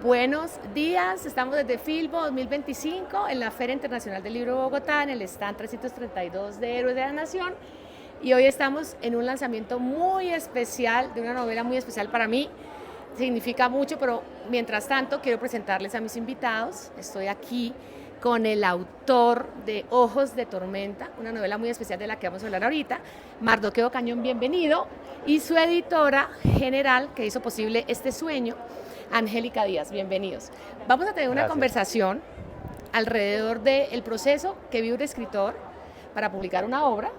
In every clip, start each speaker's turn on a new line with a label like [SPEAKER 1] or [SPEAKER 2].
[SPEAKER 1] Buenos días, estamos desde Filbo 2025 en la Feria Internacional del Libro de Bogotá, en el stand 332 de Héroes de la Nación, y hoy estamos en un lanzamiento muy especial, de una novela muy especial para mí. Significa mucho, pero mientras tanto quiero presentarles a mis invitados. Estoy aquí con el autor de Ojos de Tormenta, una novela muy especial de la que vamos a hablar ahorita, Mardoqueo Cañón, bienvenido, y su editora general que hizo posible este sueño, Angélica Díaz, bienvenidos. Vamos a tener una conversación alrededor del proceso que vive un escritor para publicar una obra.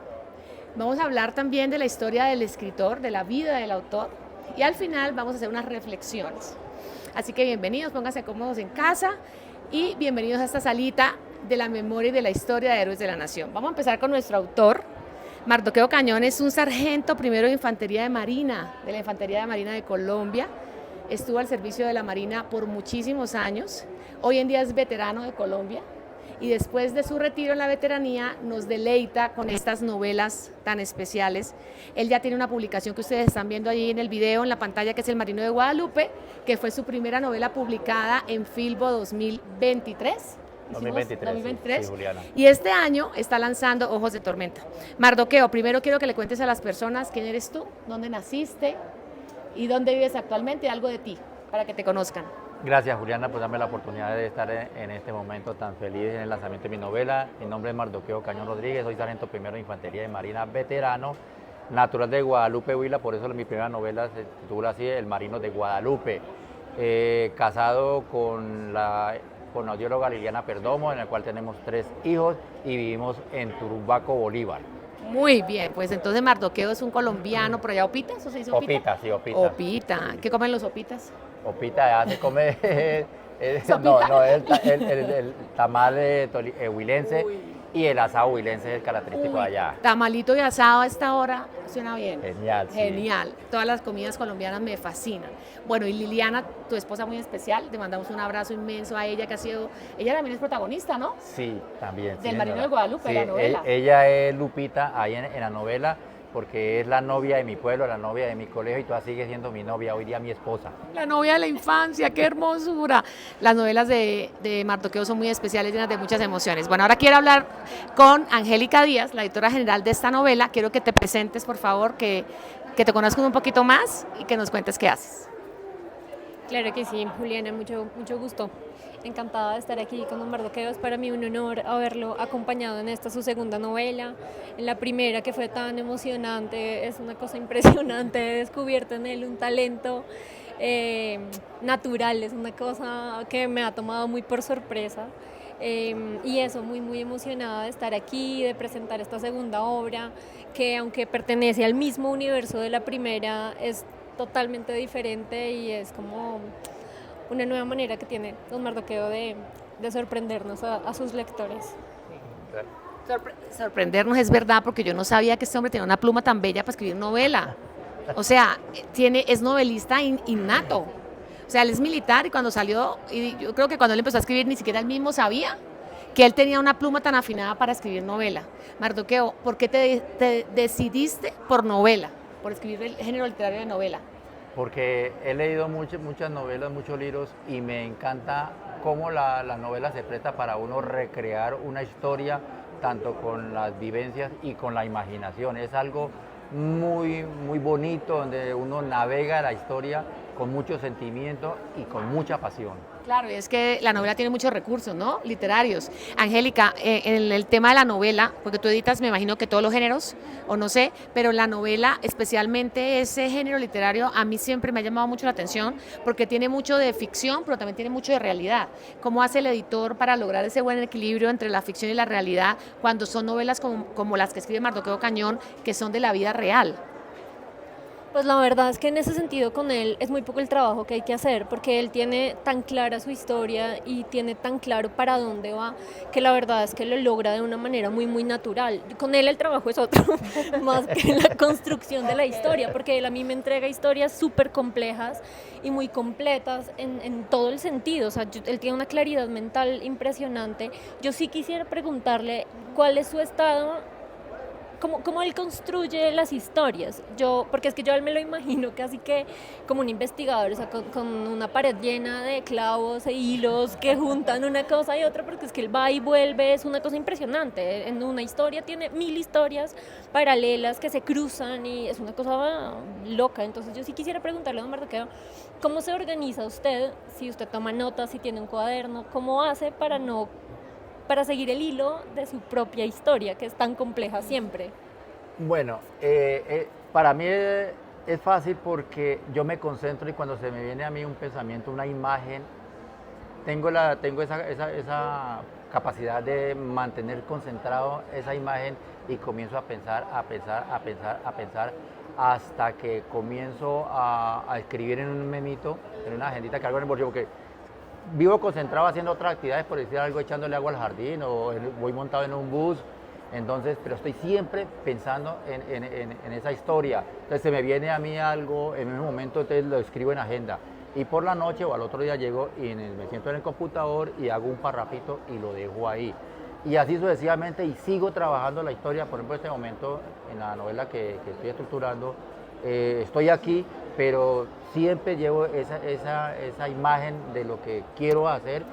[SPEAKER 1] Vamos a hablar también de la historia del escritor, de la vida del autor, y al final vamos a hacer unas reflexiones. Así que bienvenidos, pónganse cómodos en casa y bienvenidos a esta salita de la memoria y de la historia de Héroes de la Nación. Vamos a empezar con nuestro autor. Mardoqueo Cañón es un sargento primero de Infantería de Marina, de la Infantería de Marina de Colombia. Estuvo al servicio de la Marina por muchísimos años. Hoy en día es veterano de Colombia. Y después de su retiro en la veteranía nos deleita con estas novelas tan especiales. Él ya tiene una publicación que ustedes están viendo allí en el video, en la pantalla, que es El Marino de Guadalupe, que fue su primera novela publicada en Filbo 2023.
[SPEAKER 2] 2023, sí, Juliana.
[SPEAKER 1] Y este año está lanzando Ojos de Tormenta. Mardoqueo, primero quiero que le cuentes a las personas quién eres tú, dónde naciste y dónde vives actualmente, algo de ti, para que te conozcan.
[SPEAKER 2] Gracias, Juliana, por darme la oportunidad de estar en este momento tan feliz en el lanzamiento de mi novela. Mi nombre es Mardoqueo Cañón Rodríguez, soy sargento primero de Infantería de Marina veterano, natural de Guadalupe, Huila, por eso mi primera novela se titula así, El Marino de Guadalupe. Casado con la audióloga Liliana Perdomo, en el cual tenemos 3 hijos y vivimos en Turbaco, Bolívar.
[SPEAKER 1] Muy bien, pues entonces Mardoqueo es un colombiano, por allá Opita, ¿eso se dice Opita?
[SPEAKER 2] Opita, sí, Opita.
[SPEAKER 1] Opita, ¿qué comen los opitas?
[SPEAKER 2] Opita ya se come, no, el tamal huilense y el asado huilense es el característico de allá.
[SPEAKER 1] Tamalito y asado a esta hora suena bien.
[SPEAKER 2] Genial, sí.
[SPEAKER 1] Genial, todas las comidas colombianas me fascinan. Bueno, y Liliana, tu esposa muy especial, te mandamos un abrazo inmenso a ella, que ha sido, ella también es protagonista, ¿no?
[SPEAKER 2] Sí, también.
[SPEAKER 1] Del Marino de Guadalupe,
[SPEAKER 2] sí,
[SPEAKER 1] la novela.
[SPEAKER 2] Ella es Lupita ahí en la novela, porque es la novia de mi pueblo, la novia de mi colegio, y todavía sigue siendo mi novia, hoy día mi esposa.
[SPEAKER 1] La novia de la infancia, qué hermosura. Las novelas de Mardoqueo son muy especiales, llenas de muchas emociones. Bueno, ahora quiero hablar con Angélica Díaz, la editora general de esta novela. Quiero que te presentes, por favor, que te conozcan un poquito más y que nos cuentes qué haces.
[SPEAKER 3] Claro que sí, Juliana, mucho gusto. Encantada de estar aquí con don Mardoqueo. Es para mí un honor haberlo acompañado en esta su segunda novela. En la primera, que fue tan emocionante, es una cosa impresionante. He descubierto en él un talento natural, es una cosa que me ha tomado muy por sorpresa. Y eso, muy emocionada de estar aquí, de presentar esta segunda obra, que aunque pertenece al mismo universo de la primera, es totalmente diferente y es como una nueva manera que tiene don Mardoqueo de sorprendernos a sus lectores.
[SPEAKER 1] Sorprendernos es verdad, porque yo no sabía que este hombre tenía una pluma tan bella para escribir novela. O sea, es novelista innato. O sea, él es militar y cuando salió, y yo creo que cuando él empezó a escribir ni siquiera él mismo sabía que él tenía una pluma tan afinada para escribir novela. Mardoqueo, ¿por qué te decidiste por novela, por escribir el género literario de novela?
[SPEAKER 2] Porque he leído muchas novelas, muchos libros, y me encanta cómo la novela se presta para uno recrear una historia, tanto con las vivencias y con la imaginación. Es algo muy bonito, donde uno navega la historia con mucho sentimiento y con mucha pasión.
[SPEAKER 1] Claro, y es que la novela tiene muchos recursos, ¿no? Literarios. Angélica, en el tema de la novela, porque tú editas, me imagino que todos los géneros, o no sé, pero la novela, especialmente ese género literario, a mí siempre me ha llamado mucho la atención, porque tiene mucho de ficción, pero también tiene mucho de realidad. ¿Cómo hace el editor para lograr ese buen equilibrio entre la ficción y la realidad cuando son novelas como las que escribe Mardoqueo Cañón, que son de la vida real?
[SPEAKER 3] Pues la verdad es que en ese sentido con él es muy poco el trabajo que hay que hacer, porque él tiene tan clara su historia y tiene tan claro para dónde va, que la verdad es que lo logra de una manera muy natural. Con él el trabajo es otro, más que la construcción de la historia, porque él a mí me entrega historias súper complejas y muy completas en todo el sentido. O sea, él tiene una claridad mental impresionante. Yo sí quisiera preguntarle cuál es su estado cómo él construye las historias. Porque es que yo a él me lo imagino casi que como un investigador, o sea, con una pared llena de clavos e hilos que juntan una cosa y otra, porque es que él va y vuelve, es una cosa impresionante. En una historia tiene 1000 historias paralelas que se cruzan y es una cosa loca. Entonces yo sí quisiera preguntarle a don Mardoqueo, ¿cómo se organiza usted? Si usted toma notas, si tiene un cuaderno, ¿cómo hace para seguir el hilo de su propia historia, que es tan compleja siempre?
[SPEAKER 2] Bueno, para mí es fácil porque yo me concentro y cuando se me viene a mí un pensamiento, una imagen, tengo esa capacidad de mantener concentrado esa imagen y comienzo a pensar hasta que comienzo a escribir en un memito, en una agendita que hago en el bolsillo, porque vivo concentrado haciendo otras actividades, por decir algo, echándole agua al jardín o voy montado en un bus, entonces, pero estoy siempre pensando en esa historia. Entonces se me viene a mí algo, en un momento entonces lo escribo en agenda y por la noche o al otro día llego y me siento en el computador y hago un parrafito y lo dejo ahí. Y así sucesivamente y sigo trabajando la historia, por ejemplo en este momento en la novela que estoy estructurando, estoy aquí, pero siempre llevo esa imagen de lo que quiero hacer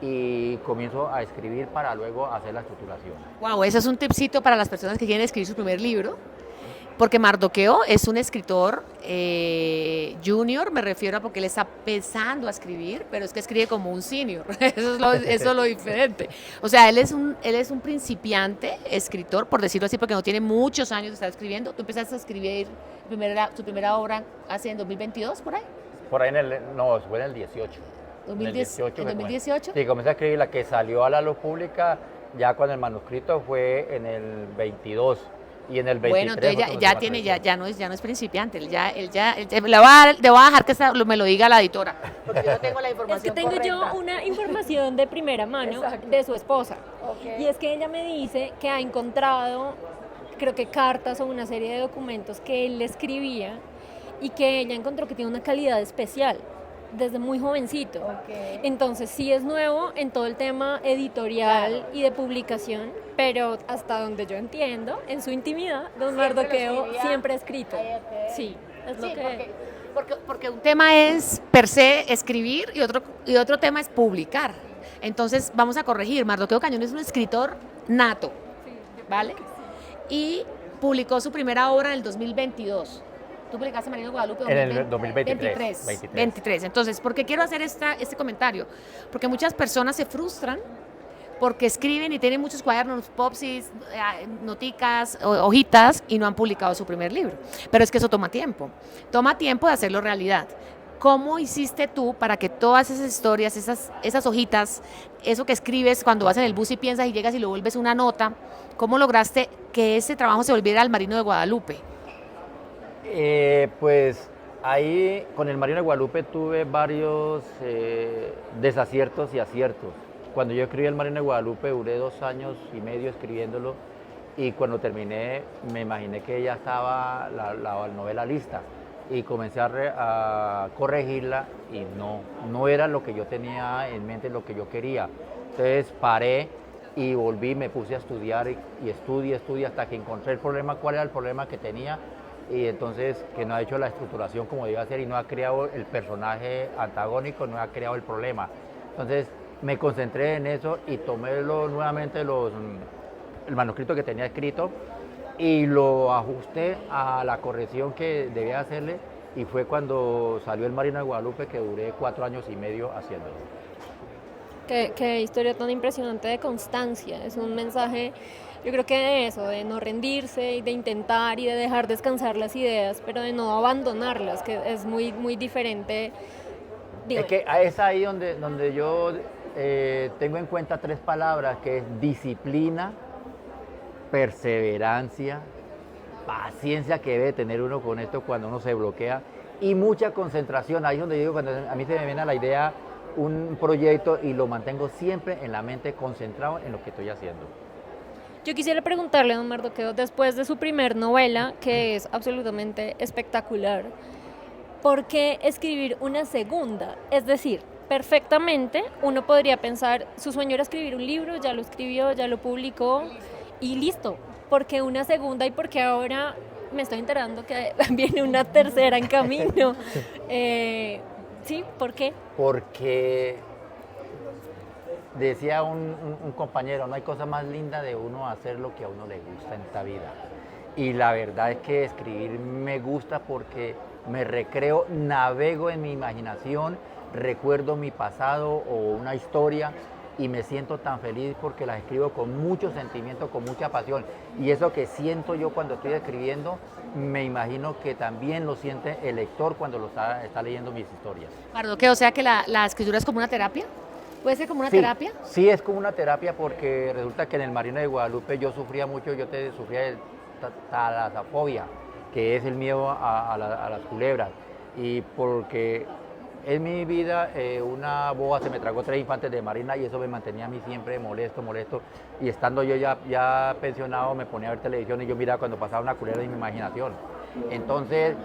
[SPEAKER 2] y comienzo a escribir para luego hacer la estructuración.
[SPEAKER 1] Wow, ese es un tipcito para las personas que quieren escribir su primer libro, porque Mardoqueo es un escritor junior, me refiero a porque él está empezando a escribir, pero es que escribe como un senior, eso es lo diferente. O sea, él es un principiante escritor, por decirlo así, porque no tiene muchos años de estar escribiendo. Tú empezaste a escribir tu primera obra hace en 2022, por ahí.
[SPEAKER 2] Por ahí no, fue en el 18.
[SPEAKER 1] ¿En 2018?
[SPEAKER 2] Sí, comencé a escribir la que salió a la luz pública ya cuando el manuscrito fue en el 22. Y en el 23.
[SPEAKER 1] Bueno, entonces ya no es principiante, le voy a dejar que me lo diga la editora, porque yo no tengo la información.
[SPEAKER 3] Es que tengo
[SPEAKER 1] correcta.
[SPEAKER 3] yo una información de primera mano de su esposa.
[SPEAKER 1] Okay.
[SPEAKER 3] Y es que ella me dice que ha encontrado, creo que cartas o una serie de documentos que él le escribía y que ella encontró que tiene una calidad especial desde muy jovencito.
[SPEAKER 1] Okay.
[SPEAKER 3] Entonces sí es nuevo en todo el tema editorial y de publicación, pero hasta donde yo entiendo, en su intimidad, don Mardoqueo siempre ha escrito.
[SPEAKER 1] Okay.
[SPEAKER 3] Sí, es lo que...
[SPEAKER 1] Porque un tema es per se escribir y otro tema es publicar. Entonces vamos a corregir, Mardoqueo Cañón es un escritor nato, ¿vale? Y publicó su primera obra en el 2022. Tú publicaste Marina de Guadalupe
[SPEAKER 2] en el 2023.
[SPEAKER 1] Entonces, ¿por qué quiero hacer este comentario? Porque muchas personas se frustran porque escriben y tienen muchos cuadernos, popsis, noticas, hojitas y no han publicado su primer libro. Pero es que eso toma tiempo de hacerlo realidad. ¿Cómo hiciste tú para que todas esas historias, esas hojitas, eso que escribes cuando vas en el bus y piensas y llegas y lo vuelves una nota, cómo lograste que ese trabajo se volviera al Marino de Guadalupe?
[SPEAKER 2] Pues ahí con el Marino de Guadalupe tuve varios desaciertos y aciertos. Cuando yo escribí el Marino de Guadalupe duré 2 años y medio escribiéndolo y cuando terminé me imaginé que ya estaba la novela lista y comencé a corregirla y no era lo que yo tenía en mente, lo que yo quería. Entonces paré y volví, me puse a estudiar y estudié hasta que encontré el problema, cuál era el problema que tenía. Y entonces que no ha hecho la estructuración como debía hacer y no ha creado el personaje antagónico, no ha creado el problema. Entonces me concentré en eso y tomé nuevamente el manuscrito que tenía escrito y lo ajusté a la corrección que debía hacerle y fue cuando salió el Marino de Guadalupe que duré 4 años y medio haciéndolo.
[SPEAKER 3] Qué historia tan impresionante de constancia, es un mensaje... Yo creo que de eso, de no rendirse y de intentar y de dejar descansar las ideas, pero de no abandonarlas, que es muy, muy diferente.
[SPEAKER 2] Es que es ahí donde yo tengo en cuenta 3 palabras, que es disciplina, perseverancia, paciencia que debe tener uno con esto cuando uno se bloquea y mucha concentración. Ahí es donde digo, cuando a mí se me viene a la idea un proyecto y lo mantengo siempre en la mente concentrado en lo que estoy haciendo.
[SPEAKER 3] Yo quisiera preguntarle a don Mardoqueo, después de su primer novela, que es absolutamente espectacular, ¿por qué escribir una segunda? Es decir, perfectamente uno podría pensar, su sueño era escribir un libro, ya lo escribió, ya lo publicó y listo. ¿por qué una segunda y por qué ahora me estoy enterando que viene una tercera en camino? Sí, ¿por qué?
[SPEAKER 2] Porque decía un compañero, no hay cosa más linda de uno hacer lo que a uno le gusta en esta vida. Y la verdad es que escribir me gusta porque me recreo, navego en mi imaginación, recuerdo mi pasado o una historia y me siento tan feliz porque las escribo con mucho sentimiento, con mucha pasión. Y eso que siento yo cuando estoy escribiendo, me imagino que también lo siente el lector cuando lo está leyendo mis historias.
[SPEAKER 1] Mardoqueo, o sea que la escritura es como una terapia. ¿Puede ser como una
[SPEAKER 2] Sí,
[SPEAKER 1] terapia?
[SPEAKER 2] sí, es como una terapia porque resulta que en el Marino de Guadalupe yo sufría mucho, sufría de talasofobia, que es el miedo a las culebras. Y porque en mi vida una boa se me tragó 3 infantes de marina y eso me mantenía a mí siempre molesto. Y estando yo ya pensionado me ponía a ver televisión y yo miraba cuando pasaba una culebra en mi imaginación. Entonces,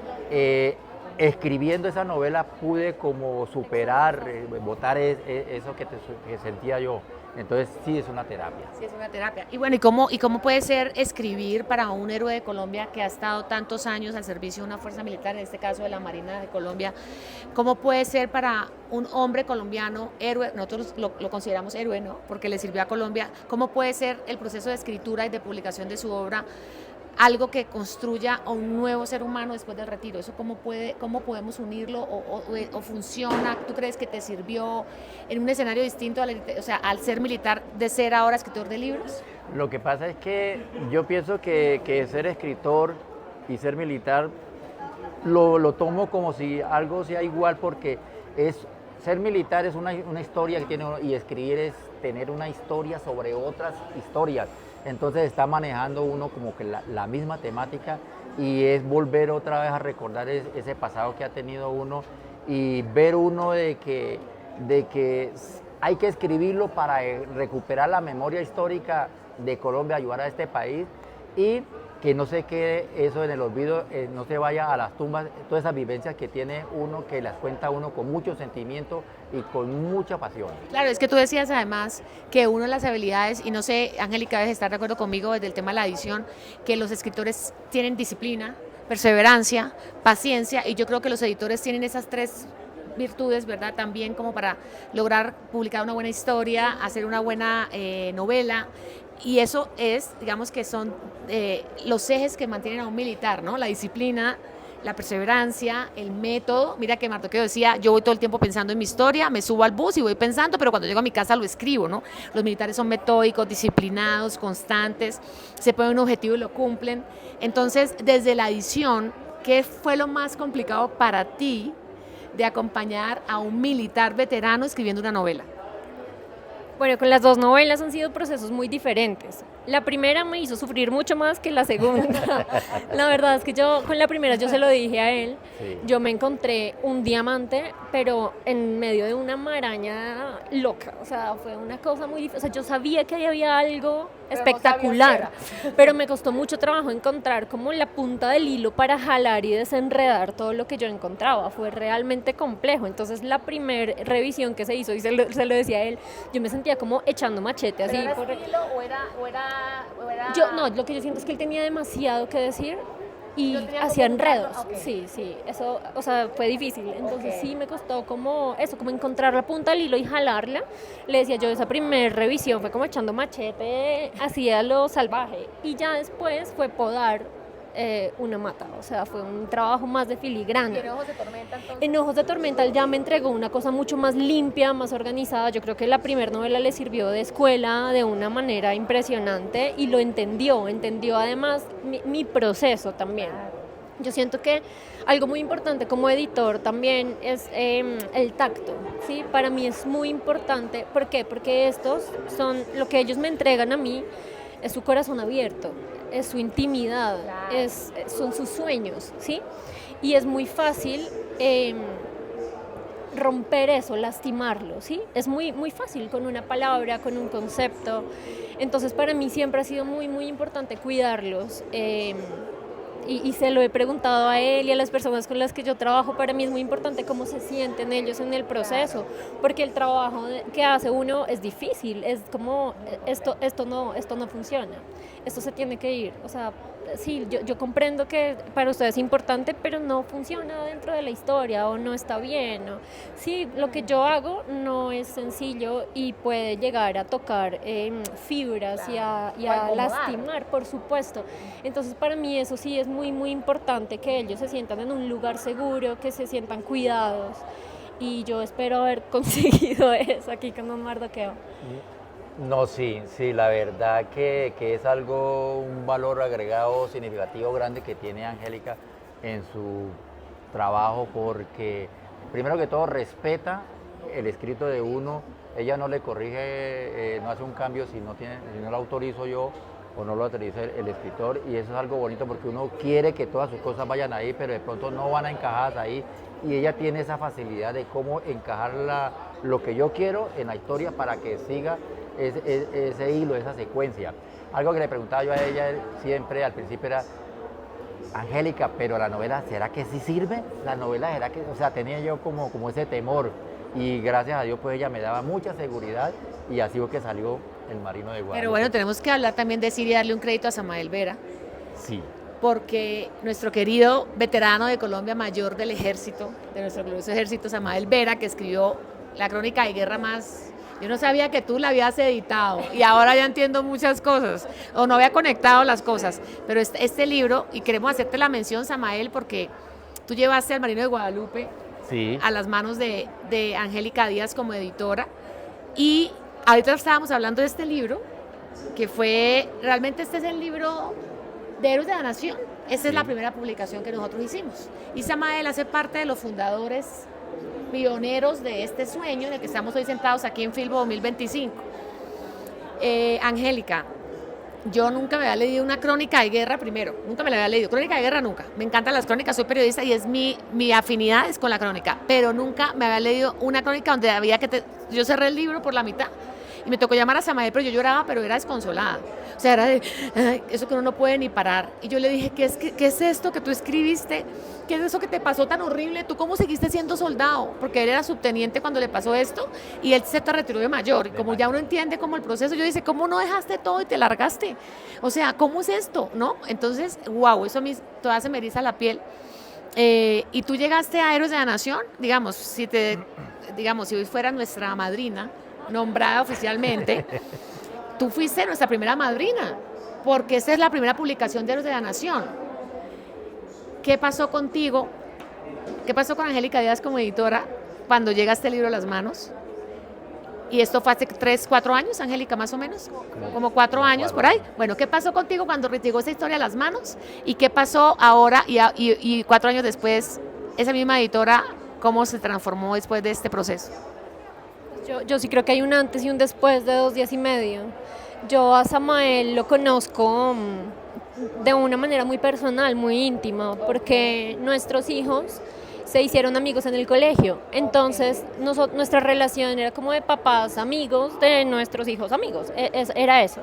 [SPEAKER 2] escribiendo esa novela pude como superar, botar eso que sentía yo. Entonces sí es una terapia.
[SPEAKER 1] Sí, es una terapia. Y bueno, ¿y cómo puede ser escribir para un héroe de Colombia que ha estado tantos años al servicio de una fuerza militar, en este caso de la Marina de Colombia? ¿Cómo puede ser para un hombre colombiano, héroe, nosotros lo consideramos héroe, ¿no? Porque le sirvió a Colombia? ¿Cómo puede ser el proceso de escritura y de publicación de su obra algo que construya a un nuevo ser humano después del retiro? ¿Eso cómo podemos unirlo o funciona? ¿Tú crees que te sirvió en un escenario distinto, o sea, al ser militar, de ser ahora escritor de libros?
[SPEAKER 2] Lo que pasa es que yo pienso que ser escritor y ser militar lo tomo como si algo sea igual porque ser militar es una historia que tiene y escribir es tener una historia sobre otras historias. Entonces está manejando uno como que la misma temática y es volver otra vez a recordar ese pasado que ha tenido uno y ver uno de que hay que escribirlo para recuperar la memoria histórica de Colombia, ayudar a este país y que no se quede eso en el olvido, no se vaya a las tumbas, todas esas vivencias que tiene uno, que las cuenta uno con mucho sentimiento y con mucha pasión.
[SPEAKER 1] Claro, es que tú decías además que una de las habilidades, y no sé, Angélica, debes estar de acuerdo conmigo desde el tema de la edición, que los escritores tienen disciplina, perseverancia, paciencia, y yo creo que los editores tienen esas 3 virtudes, ¿verdad? También como para lograr publicar una buena historia, hacer una buena novela, y eso es, digamos que son los ejes que mantienen a un militar, ¿no? La disciplina, la perseverancia, el método. Mira que Mardoqueo decía, yo voy todo el tiempo pensando en mi historia, me subo al bus y voy pensando, pero cuando llego a mi casa lo escribo, ¿no? Los militares son metódicos, disciplinados, constantes, se ponen un objetivo y lo cumplen. Entonces, desde la edición, ¿qué fue lo más complicado para ti de acompañar a un militar veterano escribiendo una novela?
[SPEAKER 3] Bueno, con las 2 novelas han sido procesos muy diferentes. La primera me hizo sufrir mucho más que la segunda. La verdad es que yo con la primera yo se lo dije a él,
[SPEAKER 2] Sí.
[SPEAKER 3] yo me encontré un diamante, pero en medio de una maraña loca, o sea, fue una cosa muy difícil, o sea, yo sabía que ahí había algo espectacular, pero me costó mucho trabajo encontrar como la punta del hilo para jalar y desenredar todo lo que yo encontraba, fue realmente complejo. Entonces la primera revisión que se hizo, y se lo decía a él, yo me sentía como echando machete así.
[SPEAKER 1] ¿Era estilo o era...
[SPEAKER 3] No, lo que yo siento es que él tenía demasiado que decir y
[SPEAKER 1] Yo tenía
[SPEAKER 3] hacía
[SPEAKER 1] como un
[SPEAKER 3] enredos.
[SPEAKER 1] rato, ok.
[SPEAKER 3] Sí, eso, o sea, fue difícil. Entonces
[SPEAKER 1] Ok.
[SPEAKER 3] sí me costó como eso, como encontrar la punta del hilo y jalarla. Le decía yo, esa primera revisión fue como echando machete, hacía lo salvaje. Y ya después fue podar una mata, o sea, fue un trabajo más de filigrana.
[SPEAKER 1] ¿Y en Ojos de Tormenta entonces?
[SPEAKER 3] En Ojos de Tormenta él ya me entregó una cosa mucho más limpia, más organizada. Yo creo que la primera novela le sirvió de escuela de una manera impresionante y lo entendió además mi proceso también. Yo siento que algo muy importante como editor también es el tacto, ¿sí? Para mí es muy importante. ¿Por qué? Porque estos son, lo que ellos me entregan a mí es su corazón abierto, es su intimidad,
[SPEAKER 1] Claro.
[SPEAKER 3] son sus sueños, ¿sí? Y es muy fácil romper eso, lastimarlo, ¿sí? Es muy, muy fácil con una palabra, con un concepto. Entonces para mí siempre ha sido muy, muy importante cuidarlos. y se lo he preguntado a él y a las personas con las que yo trabajo, para mí es muy importante cómo se sienten ellos en el proceso, porque el trabajo que hace uno es difícil, es como esto no funciona, esto se tiene que ir, o sea, sí, yo comprendo que para ustedes es importante, pero no funciona dentro de la historia o no está bien. Sí, lo que yo hago no es sencillo y puede llegar a tocar fibras y a lastimar, por supuesto. Entonces, para mí eso sí es muy, muy importante, que ellos se sientan en un lugar seguro, que se sientan cuidados. Y yo espero haber conseguido eso aquí con Don Mardoqueo.
[SPEAKER 2] No, sí, la verdad que es algo, un valor agregado significativo grande que tiene Angélica en su trabajo, porque primero que todo respeta el escrito de uno, ella no le corrige, no hace un cambio si no lo autorizo yo o no lo autoriza el escritor, y eso es algo bonito porque uno quiere que todas sus cosas vayan ahí, pero de pronto no van a encajadas ahí, y ella tiene esa facilidad de cómo encajar lo que yo quiero en la historia para que siga ese hilo, esa secuencia. Algo que le preguntaba yo a ella siempre al principio era: Angélica, pero la novela, ¿será que sí sirve? La novela, ¿será que...? O sea, tenía yo como ese temor, y gracias a Dios pues ella me daba mucha seguridad, y así fue que salió El Marino de Guadalupe.
[SPEAKER 1] Pero bueno, tenemos que hablar también de Siria y darle un crédito a Samael Vera.
[SPEAKER 2] Sí.
[SPEAKER 1] Porque nuestro querido veterano de Colombia, mayor del ejército, de nuestro glorioso ejército, Samael Vera, que escribió la crónica de guerra más... Yo no sabía que tú la habías editado y ahora ya entiendo muchas cosas, o no había conectado las cosas, pero este libro, y queremos hacerte la mención, Samael, porque tú llevaste al Marino de Guadalupe a las manos de Angélica Díaz como editora, y ahorita estábamos hablando de este libro, que realmente este es el libro de Héroes de la Nación. Esta es la primera publicación que nosotros hicimos, y Samael hace parte de los fundadores pioneros de este sueño en el que estamos hoy sentados aquí en Filbo 2025. Angélica, yo nunca me había leído una crónica de guerra primero, nunca me la había leído, crónica de guerra nunca, me encantan las crónicas, soy periodista y es mi afinidad es con la crónica, pero nunca me había leído una crónica donde había yo cerré el libro por la mitad y me tocó llamar a Samael, pero yo lloraba, pero era desconsolada, o sea, era de eso que uno no puede ni parar, y yo le dije: ¿qué es esto que tú escribiste? ¿Qué es eso que te pasó tan horrible? ¿Tú cómo seguiste siendo soldado? Porque él era subteniente cuando le pasó esto y él se te retiró de mayor. Y como ya uno entiende como el proceso, yo dice: ¿cómo no dejaste todo y te largaste? O sea, ¿cómo es esto? ¿No? Entonces, wow, eso a mí todavía se me eriza la piel. Y tú llegaste a Héroes de la Nación, digamos, si hoy fuera nuestra madrina, nombrada oficialmente, tú fuiste nuestra primera madrina, porque esta es la primera publicación de Héroes de la Nación. ¿Qué pasó contigo? ¿Qué pasó con Angélica Díaz como editora cuando llega este libro a las manos? Y esto fue hace 3, 4 años, Angélica, más o menos, como 4 años por ahí. Bueno, ¿qué pasó contigo cuando llegó esta historia a las manos? ¿Y qué pasó ahora y 4 años después, esa misma editora, cómo se transformó después de este proceso?
[SPEAKER 3] Yo sí creo que hay un antes y un después de 2 días y medio. Yo a Samael lo conozco de una manera muy personal, muy íntima, porque nuestros hijos se hicieron amigos en el colegio, entonces nuestra relación era como de papás amigos de nuestros hijos amigos, era eso.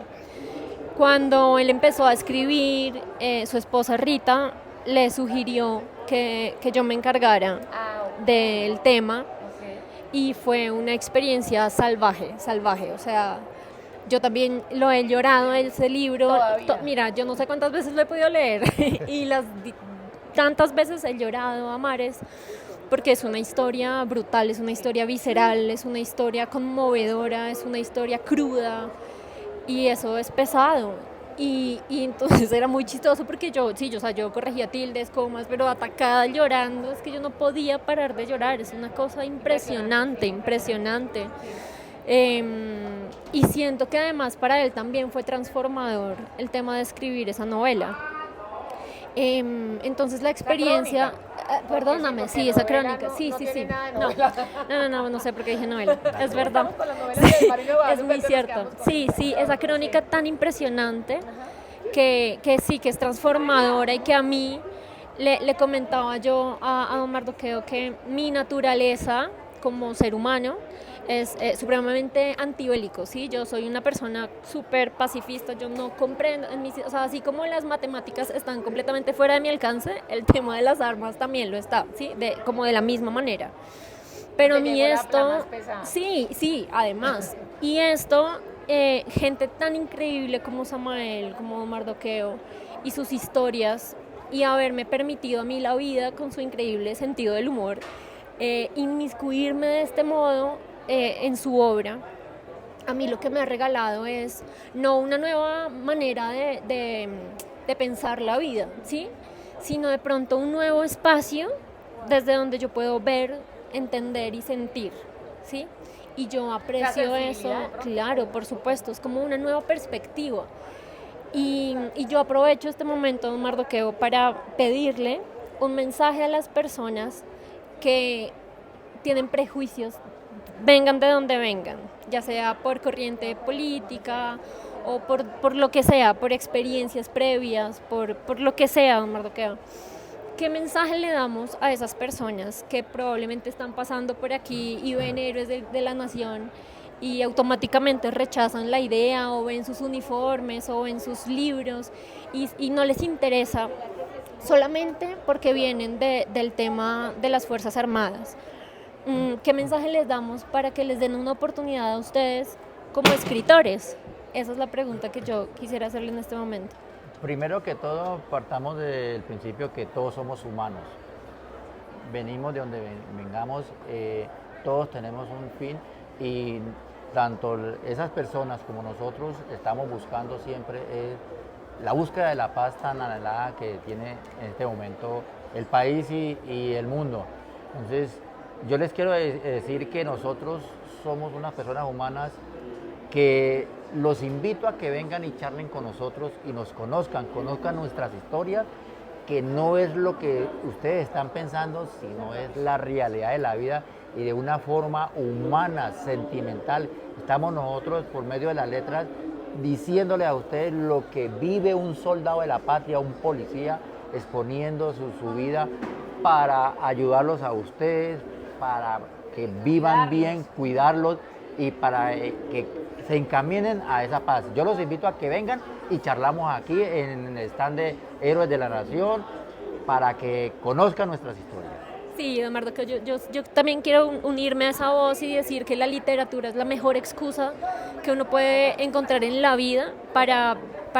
[SPEAKER 3] Cuando él empezó a escribir, su esposa Rita le sugirió que yo me encargara del tema, y fue una experiencia salvaje, o sea... Yo también lo he llorado, ese libro. Mira, yo no sé cuántas veces lo he podido leer y tantas veces he llorado a mares, porque es una historia brutal, es una historia visceral, es una historia conmovedora, es una historia cruda, y eso es pesado. Y entonces era muy chistoso porque yo corregía tildes, comas, pero atacada llorando, es que yo no podía parar de llorar, es una cosa impresionante. Y siento que además para él también fue transformador el tema de escribir esa novela. Entonces la experiencia, perdóname, sí, esa crónica, sí. No sé por qué dije novela, es verdad, es muy cierto. Sí, esa crónica tan impresionante que sí, que es transformadora, y que a mí le comentaba yo a don Mardoqueo que mi naturaleza como ser humano es supremamente antibélico, ¿sí? Yo soy una persona súper pacifista, yo no comprendo, o sea, así como las matemáticas están completamente fuera de mi alcance, el tema de las armas también lo está, ¿sí? Como de la misma manera. Pero a mí esto, sí, además, y esto, gente tan increíble como Samael, como Mardoqueo, y sus historias, y haberme permitido a mí la vida con su increíble sentido del humor, inmiscuirme de este modo en su obra, a mí lo que me ha regalado es no una nueva manera de pensar la vida, ¿sí? Sino de pronto un nuevo espacio desde donde yo puedo ver, entender y sentir, ¿sí? Y yo aprecio eso, claro, por supuesto, es como una nueva perspectiva. Y yo aprovecho este momento, Mardoqueo, para pedirle un mensaje a las personas que tienen prejuicios, vengan de donde vengan, ya sea por corriente política o por lo que sea, por experiencias previas, por lo que sea, don Mardoqueo. ¿Qué mensaje le damos a esas personas que probablemente están pasando por aquí y ven héroes de la nación y automáticamente rechazan la idea o ven sus uniformes o ven sus libros y no les interesa solamente porque vienen del tema de las Fuerzas Armadas? ¿Qué mensaje les damos para que les den una oportunidad a ustedes como escritores? Esa es la pregunta que yo quisiera hacerle en este momento.
[SPEAKER 2] Primero que todo, partamos del principio que todos somos humanos. Venimos de donde vengamos, todos tenemos un fin y tanto esas personas como nosotros estamos buscando siempre la búsqueda de la paz tan anhelada que tiene en este momento el país y el mundo. Entonces, yo les quiero decir que nosotros somos unas personas humanas que los invito a que vengan y charlen con nosotros y nos conozcan nuestras historias, que no es lo que ustedes están pensando, sino es la realidad de la vida y de una forma humana, sentimental. Estamos nosotros por medio de las letras diciéndole a ustedes lo que vive un soldado de la patria, un policía, exponiendo su vida para ayudarlos a ustedes, para que vivan bien, cuidarlos y para que se encaminen a esa paz. Yo los invito a que vengan y charlamos aquí en el stand de Héroes de la Nación para que conozcan nuestras historias.
[SPEAKER 3] Sí, don Mardoqueo, yo también quiero unirme a esa voz y decir que la literatura es la mejor excusa que uno puede encontrar en la vida para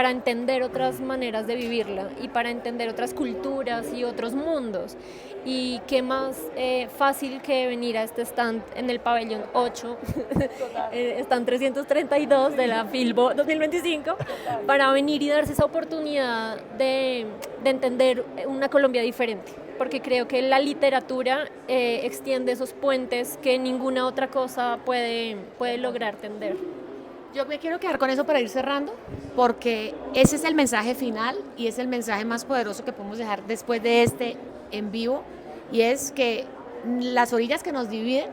[SPEAKER 3] entender otras maneras de vivirla y para entender otras culturas y otros mundos. Y qué más fácil que venir a este stand en el pabellón 8, stand 332 de la Filbo 2025, para venir y darse esa oportunidad de entender una Colombia diferente. Porque creo que la literatura extiende esos puentes que ninguna otra cosa puede lograr tender.
[SPEAKER 1] Yo me quiero quedar con eso para ir cerrando, porque ese es el mensaje final y es el mensaje más poderoso que podemos dejar después de este en vivo, y es que las orillas que nos dividen,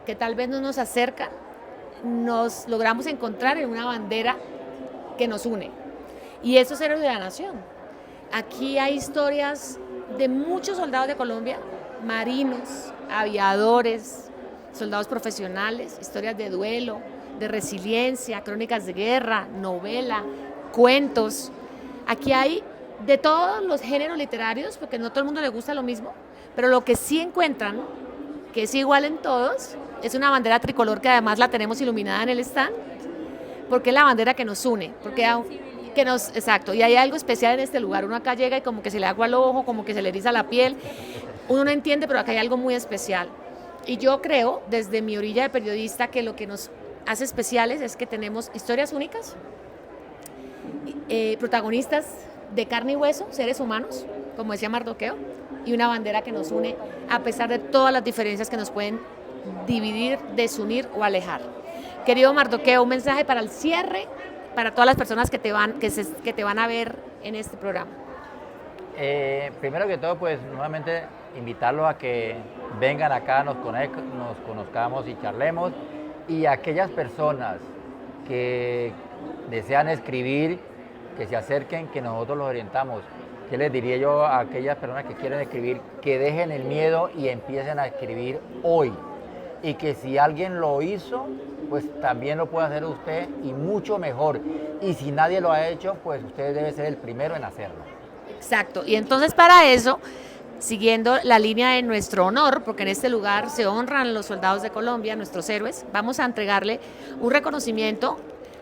[SPEAKER 1] que tal vez no nos acercan, nos logramos encontrar en una bandera que nos une, y eso es Héroes de la Nación. Aquí hay historias de muchos soldados de Colombia, marinos, aviadores, soldados profesionales, historias de duelo, de resiliencia, crónicas de guerra, novela, cuentos. Aquí hay de todos los géneros literarios, porque no a todo el mundo le gusta lo mismo, pero lo que sí encuentran, que es igual en todos, es una bandera tricolor que además la tenemos iluminada en el stand, porque es la bandera que nos une, exacto, y hay algo especial en este lugar. Uno acá llega y como que se le agua al ojo, como que se le eriza la piel, uno no entiende, pero acá hay algo muy especial. Y yo creo, desde mi orilla de periodista, que lo que nos hace especiales es que tenemos historias únicas, protagonistas de carne y hueso, seres humanos, como decía Mardoqueo, y una bandera que nos une a pesar de todas las diferencias que nos pueden dividir, desunir o alejar. Querido Mardoqueo, un mensaje para el cierre, para todas las personas que te van a ver en este programa.
[SPEAKER 2] Primero que todo, pues nuevamente invitarlos a que vengan acá, nos conozcamos y charlemos, y aquellas personas que desean escribir, que se acerquen, que nosotros los orientamos. ¿Qué les diría yo a aquellas personas que quieren escribir? Que dejen el miedo y empiecen a escribir hoy. y que si alguien lo hizo, pues también lo puede hacer usted y mucho mejor. Y si nadie lo ha hecho, pues usted debe ser el primero en hacerlo.
[SPEAKER 1] Exacto, y entonces para eso, siguiendo la línea de nuestro honor, porque en este lugar se honran los soldados de Colombia, nuestros héroes, vamos a entregarle un reconocimiento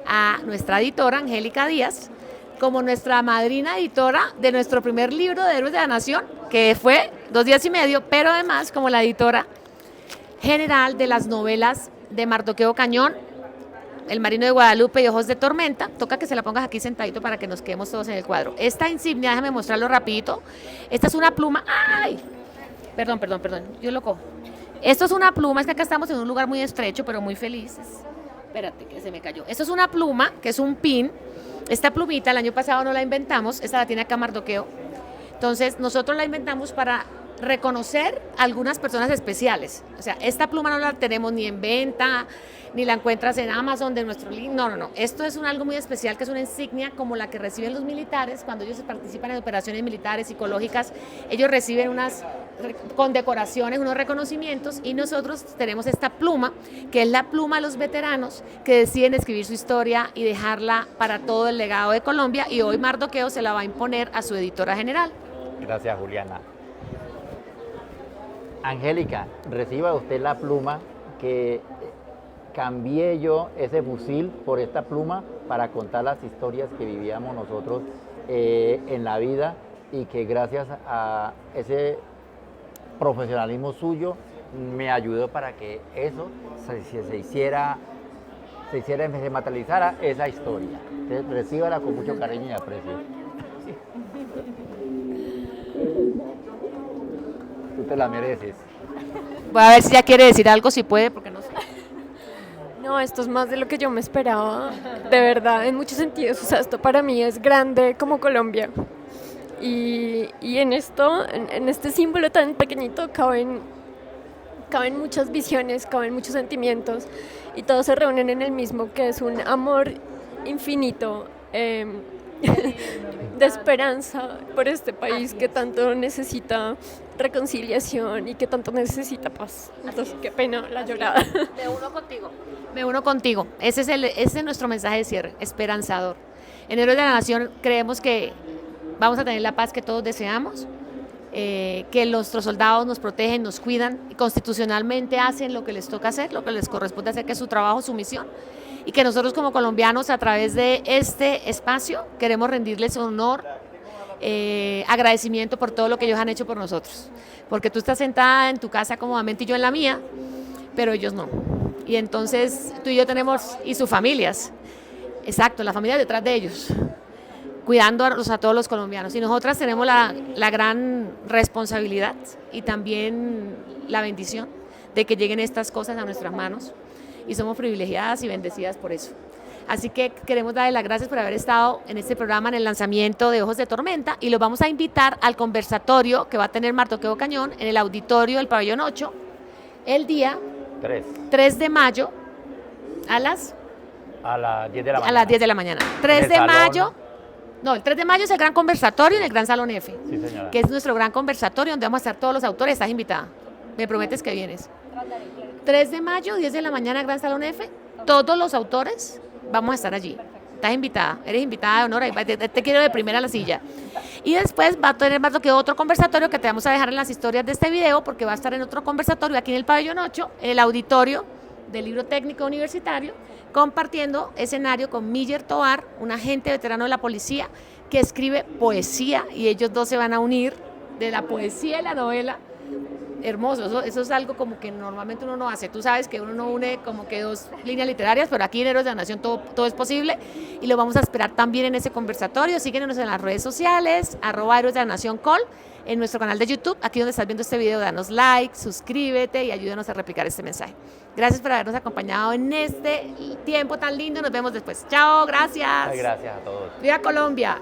[SPEAKER 1] a nuestra editora, Angélica Díaz, como nuestra madrina editora de nuestro primer libro de Héroes de la Nación, que fue 2 días y medio, pero además como la editora general de las novelas de Mardoqueo Cañón, El Marino de Guadalupe y Ojos de Tormenta. Toca que se la pongas aquí sentadito para que nos quedemos todos en el cuadro. Esta insignia, déjame mostrarlo rapidito. Esta es una pluma. ¡Ay! Perdón, yo lo cojo. Esto es una pluma, es que acá estamos en un lugar muy estrecho, pero muy felices. Espérate, que se me cayó. Esto es una pluma, que es un pin. Esta plumita el año pasado no la inventamos, esta la tiene acá Mardoqueo. Entonces nosotros la inventamos para reconocer a algunas personas especiales. O sea, esta pluma no la tenemos ni en venta, ni la encuentras en Amazon de nuestro link. No. Esto es algo muy especial, que es una insignia como la que reciben los militares cuando ellos participan en operaciones militares psicológicas. Ellos reciben unas condecoraciones, unos reconocimientos, y nosotros tenemos esta pluma, que es la pluma de los veteranos que deciden escribir su historia y dejarla para todo el legado de Colombia, y hoy Mardoqueo se la va a imponer a su editora general.
[SPEAKER 2] Gracias, Juliana. Angélica, reciba usted la pluma, que cambié yo ese fusil por esta pluma para contar las historias que vivíamos nosotros en la vida, y que gracias a ese profesionalismo suyo me ayudó para que eso se materializara esa historia. Entonces, recíbala con mucho cariño y aprecio. Tú te la mereces.
[SPEAKER 1] Voy a ver si ya quiere decir algo, si puede, porque no sé.
[SPEAKER 3] No, esto es más de lo que yo me esperaba, de verdad, en muchos sentidos. O sea, esto para mí es grande como Colombia. Y en esto, en este símbolo tan pequeñito, caben muchas visiones, caben muchos sentimientos, y todos se reúnen en el mismo, que es un amor infinito, de esperanza por este país que tanto necesita reconciliación y que tanto necesita paz. Entonces, qué pena la llorada.
[SPEAKER 1] Me uno contigo. Ese es nuestro mensaje de cierre, esperanzador. En Héroes de la Nación creemos que vamos a tener la paz que todos deseamos, que nuestros soldados nos protegen, nos cuidan, y constitucionalmente hacen lo que les toca hacer, lo que les corresponde hacer, que es su trabajo, su misión, y que nosotros como colombianos, a través de este espacio, queremos rendirles honor, agradecimiento por todo lo que ellos han hecho por nosotros, porque tú estás sentada en tu casa cómodamente y yo en la mía, pero ellos no, y entonces tú y yo tenemos, y sus familias, exacto, la familia detrás de ellos, cuidando a todos los colombianos, y nosotras tenemos la gran responsabilidad y también la bendición de que lleguen estas cosas a nuestras manos, y somos privilegiadas y bendecidas por eso. Así que queremos darle las gracias por haber estado en este programa, en el lanzamiento de Ojos de Tormenta, y los vamos a invitar al conversatorio que va a tener Mardoqueo Cañón en el auditorio del Pabellón 8 el día 3 de mayo a las
[SPEAKER 2] 10 de la mañana.
[SPEAKER 1] A las 10 de la mañana. 3 de mayo. No, el 3 de mayo es el gran conversatorio en el Gran Salón F,
[SPEAKER 2] sí, señora,
[SPEAKER 1] que es nuestro gran conversatorio donde vamos a estar todos los autores. Estás invitada. Me prometes que vienes. 3 de mayo, 10 de la mañana, Gran Salón F. Todos los autores vamos a estar allí. Estás invitada, eres invitada de honor, te quiero de primera a la silla. Y después va a tener más que otro conversatorio que te vamos a dejar en las historias de este video, porque va a estar en otro conversatorio aquí en el Pabellón 8, en el auditorio del Libro Técnico Universitario, compartiendo escenario con Miller Tovar, un agente veterano de la policía que escribe poesía, y ellos dos se van a unir de la poesía y la novela. Hermoso, eso es algo como que normalmente uno no hace. Tú sabes que uno no une como que dos líneas literarias, pero aquí en Héroes de la Nación todo es posible, y lo vamos a esperar también en ese conversatorio. Síguenos en las redes sociales, @Héroes de la Nación Col, en nuestro canal de YouTube, aquí donde estás viendo este video, danos like, suscríbete y ayúdanos a replicar este mensaje. Gracias por habernos acompañado en este tiempo tan lindo, nos vemos después. Chao, gracias.
[SPEAKER 2] Gracias a todos.
[SPEAKER 1] ¡Viva Colombia!